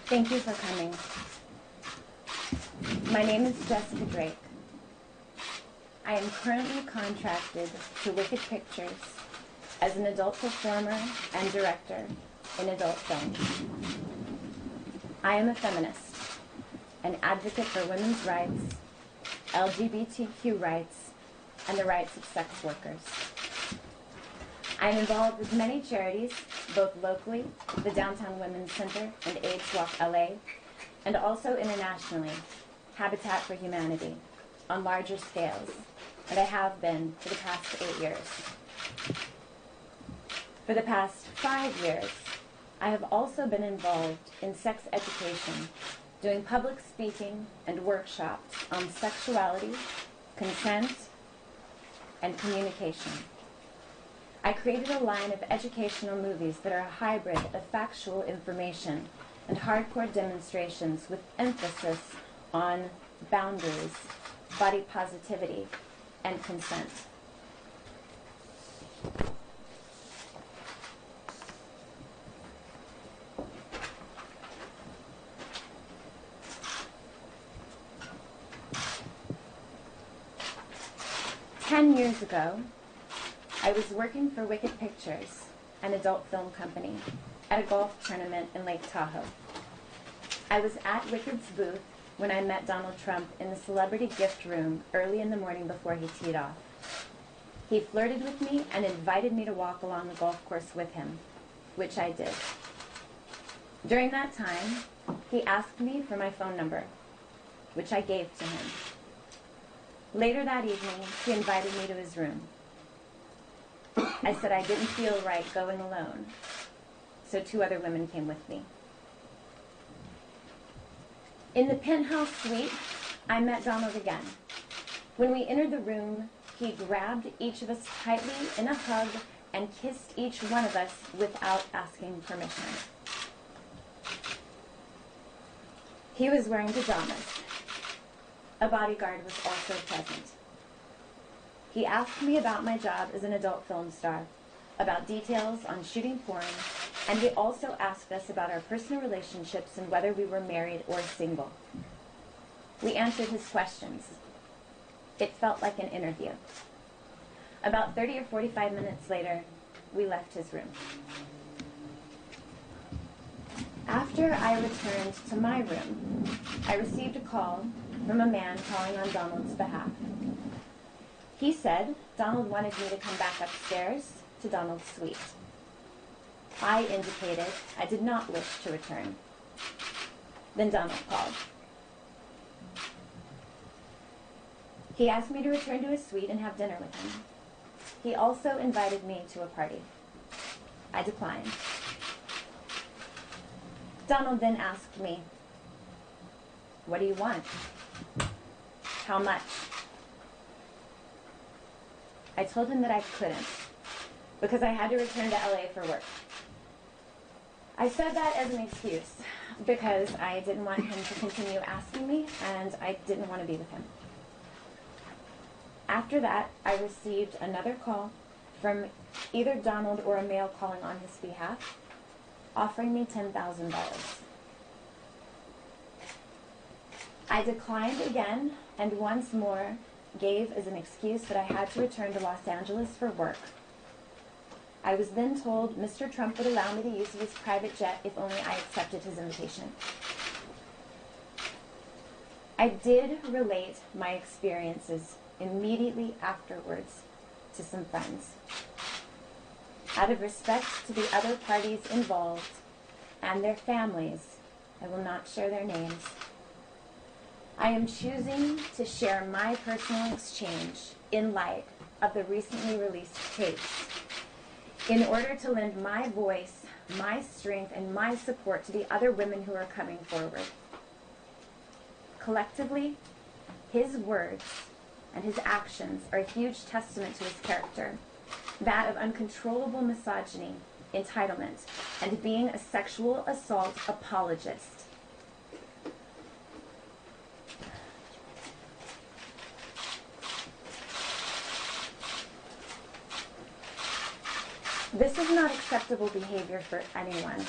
Thank you for coming. My name is Jessica Drake. I am currently contracted to Wicked Pictures as an adult performer and director in adult films. I am a feminist, an advocate for women's rights, LGBTQ rights, and the rights of sex workers. I am involved with many charities, both locally, the Downtown Women's Center and AIDS Walk LA, and also internationally, Habitat for Humanity, on larger scales, and I have been for the past 8 years. For the past 5 years, I have also been involved in sex education, doing public speaking and workshops on sexuality, consent, and communication. I created a line of educational movies that are a hybrid of factual information and hardcore demonstrations with emphasis on boundaries, body positivity, and consent. Ten years ago, I was working for Wicked Pictures, an adult film company, at a golf tournament in Lake Tahoe. I was at Wicked's booth when I met Donald Trump in the celebrity gift room early in the morning before he teed off. He flirted with me and invited me to walk along the golf course with him, which I did. During that time, he asked me for my phone number, which I gave to him. Later that evening, he invited me to his room. I said I didn't feel right going alone, so 2 other women came with me. In the penthouse suite, I met Donald again. When we entered the room, he grabbed each of us tightly in a hug and kissed each one of us without asking permission. He was wearing pajamas. A bodyguard was also present. He asked me about my job as an adult film star, about details on shooting porn, and he also asked us about our personal relationships and whether we were married or single. We answered his questions. It felt like an interview. About 30 or 45 minutes later, we left his room. After I returned to my room, I received a call from a man calling on Donald's behalf. He said Donald wanted me to come back upstairs to Donald's suite. I indicated I did not wish to return. Then Donald called. He asked me to return to his suite and have dinner with him. He also invited me to a party. I declined. Donald then asked me, "What do you want? How much?" I told him that I couldn't, because I had to return to LA for work. I said that as an excuse, because I didn't want him to continue asking me, and I didn't want to be with him. After that, I received another call from either Donald or a male calling on his behalf, offering me $10,000. I declined again, and once more gave as an excuse that I had to return to Los Angeles for work. I was then told Mr. Trump would allow me to use his private jet if only I accepted his invitation. I did relate my experiences immediately afterwards to some friends. Out of respect to the other parties involved and their families, I will not share their names. I am choosing to share my personal exchange in light of the recently released tapes in order to lend my voice, my strength, and my support to the other women who are coming forward. Collectively, his words and his actions are a huge testament to his character, that of uncontrollable misogyny, entitlement, and being a sexual assault apologist. This is not acceptable behavior for anyone.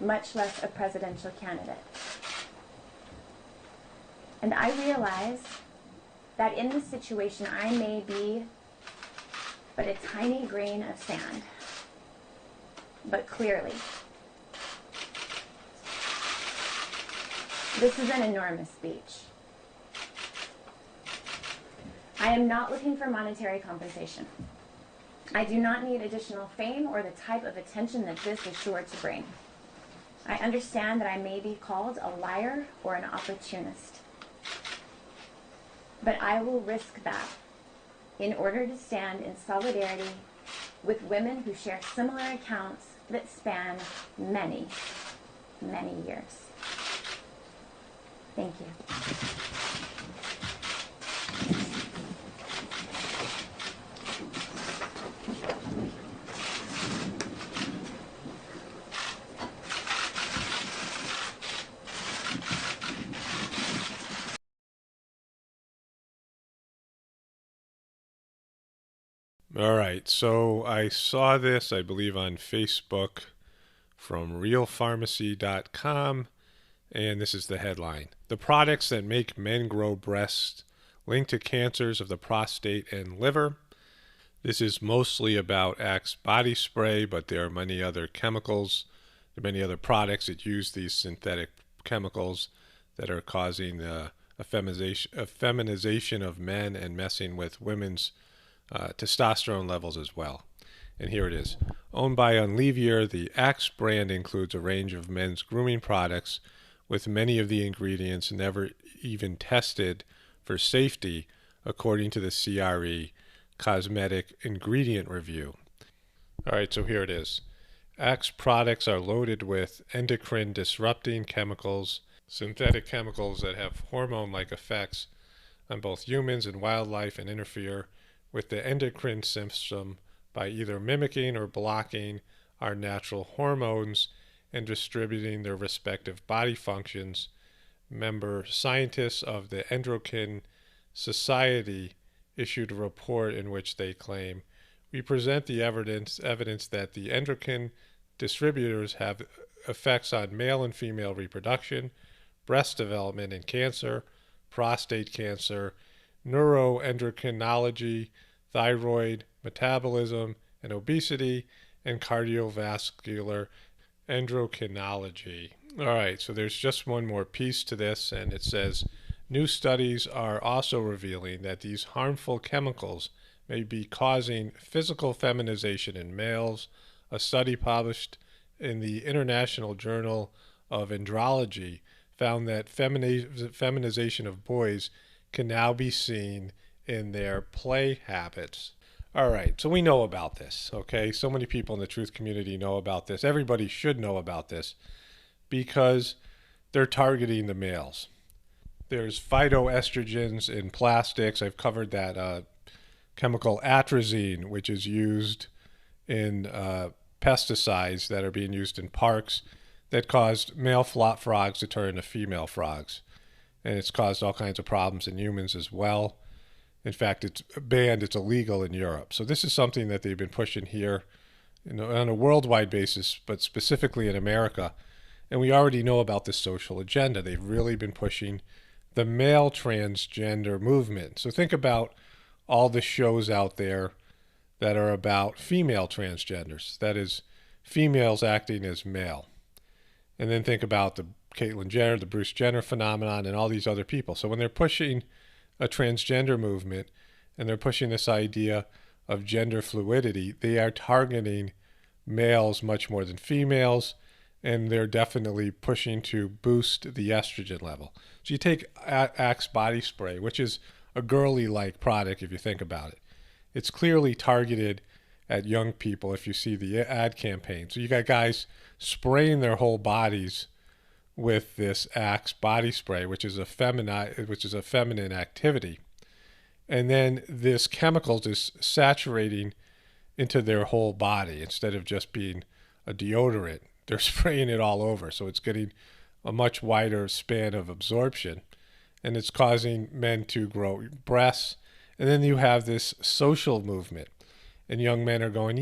much less a presidential candidate. And I realize that in this situation I may be but a tiny grain of sand. But clearly, this is an enormous speech. I am not looking for monetary compensation. I do not need additional fame or the type of attention that this is sure to bring. I understand that I may be called a liar or an opportunist. But I will risk that in order to stand in solidarity with women who share similar accounts that span many, many years. Thank you. All right, so I saw this, I believe, on Facebook from realpharmacy.com, and this is the headline. The products that make men grow breasts linked to cancers of the prostate and liver. This is mostly about Axe body spray, but there are many other chemicals, there are many other products that use these synthetic chemicals that are causing a feminization of men and messing with women's testosterone levels as well. And here it is. Owned by Unleavier, the Axe brand includes a range of men's grooming products with many of the ingredients never even tested for safety, according to the CRE Cosmetic Ingredient Review. All right, so here it is. Axe products are loaded with endocrine disrupting chemicals, synthetic chemicals that have hormone-like effects on both humans and wildlife and interfere with the endocrine system by either mimicking or blocking our natural hormones and distributing their respective body functions. Member scientists of the Endocrine Society issued a report in which they claim, we present the evidence that the endocrine distributors have effects on male and female reproduction, breast development and cancer, prostate cancer, neuroendocrinology, thyroid, metabolism, and obesity, and cardiovascular endocrinology. All right, so there's just one more piece to this, and it says, new studies are also revealing that these harmful chemicals may be causing physical feminization in males. A study published in the International Journal of Andrology found that feminization of boys can now be seen in their play habits. All right, so we know about this, okay? So many people in the truth community know about this. Everybody should know about this because they're targeting the males. There's phytoestrogens in plastics. I've covered that chemical atrazine, which is used in pesticides that are being used in parks that caused male frogs to turn into female frogs. And it's caused all kinds of problems in humans as well. In fact, it's banned, it's illegal in Europe. So this is something that they've been pushing here on a worldwide basis, but specifically in America. And we already know about this social agenda. They've really been pushing the male transgender movement. So think about all the shows out there that are about female transgenders. That is, females acting as male. And then think about the Caitlyn Jenner, the Bruce Jenner phenomenon, and all these other people. So when they're pushing a transgender movement and they're pushing this idea of gender fluidity, they are targeting males much more than females, and they're definitely pushing to boost the estrogen level. So you take Axe body spray, which is a girly-like product if you think about it. It's clearly targeted at young people if you see the ad campaign. So you got guys spraying their whole bodies with this Axe body spray, which is a feminine activity. And then this chemical is saturating into their whole body instead of just being a deodorant. They're spraying it all over, so it's getting a much wider span of absorption, and it's causing men to grow breasts. And then you have this social movement, and young men are going,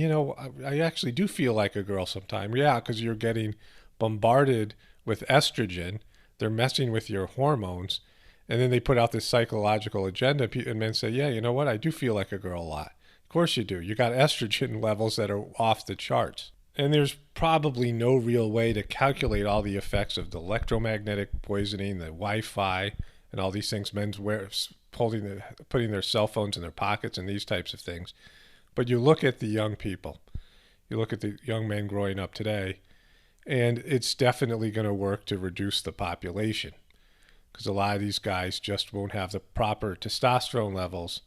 I actually do feel like a girl sometimes. Yeah, because you're getting bombarded with estrogen. They're messing with your hormones. And then they put out this psychological agenda, and men say, yeah, you know what? I do feel like a girl a lot. Of course you do. You got estrogen levels that are off the charts. And there's probably no real way to calculate all the effects of the electromagnetic poisoning, the Wi-Fi, and all these things. Men's putting their cell phones in their pockets and these types of things. But you look at the young people. You look at the young men growing up today, and it's definitely going to work to reduce the population, because a lot of these guys just won't have the proper testosterone levels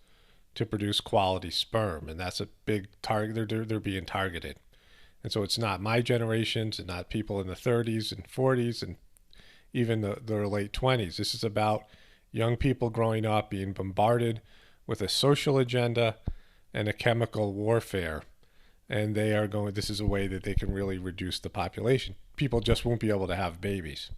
to produce quality sperm, and that's a big target. They're being targeted. And so it's not my generations and not people in the 30s and 40s and even the late 20s. This is about young people growing up being bombarded with a social agenda and a chemical warfare. And this is a way that they can really reduce the population. People just won't be able to have babies.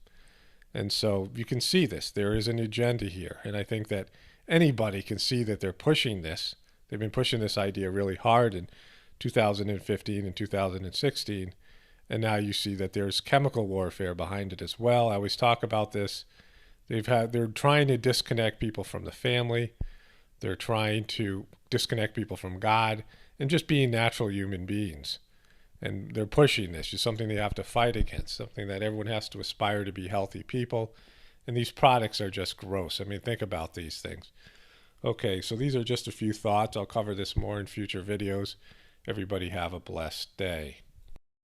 And so you can see this. There is an agenda here. And I think that anybody can see that they're pushing this. They've been pushing this idea really hard in 2015 and 2016. And now you see that there's chemical warfare behind it as well. I always talk about this. They're trying to disconnect people from the family. They're trying to disconnect people from God and just being natural human beings. And they're pushing this. It's something they have to fight against, something that everyone has to aspire to be healthy people. And these products are just gross. I mean, think about these things. Okay, so these are just a few thoughts. I'll cover this more in future videos. Everybody have a blessed day.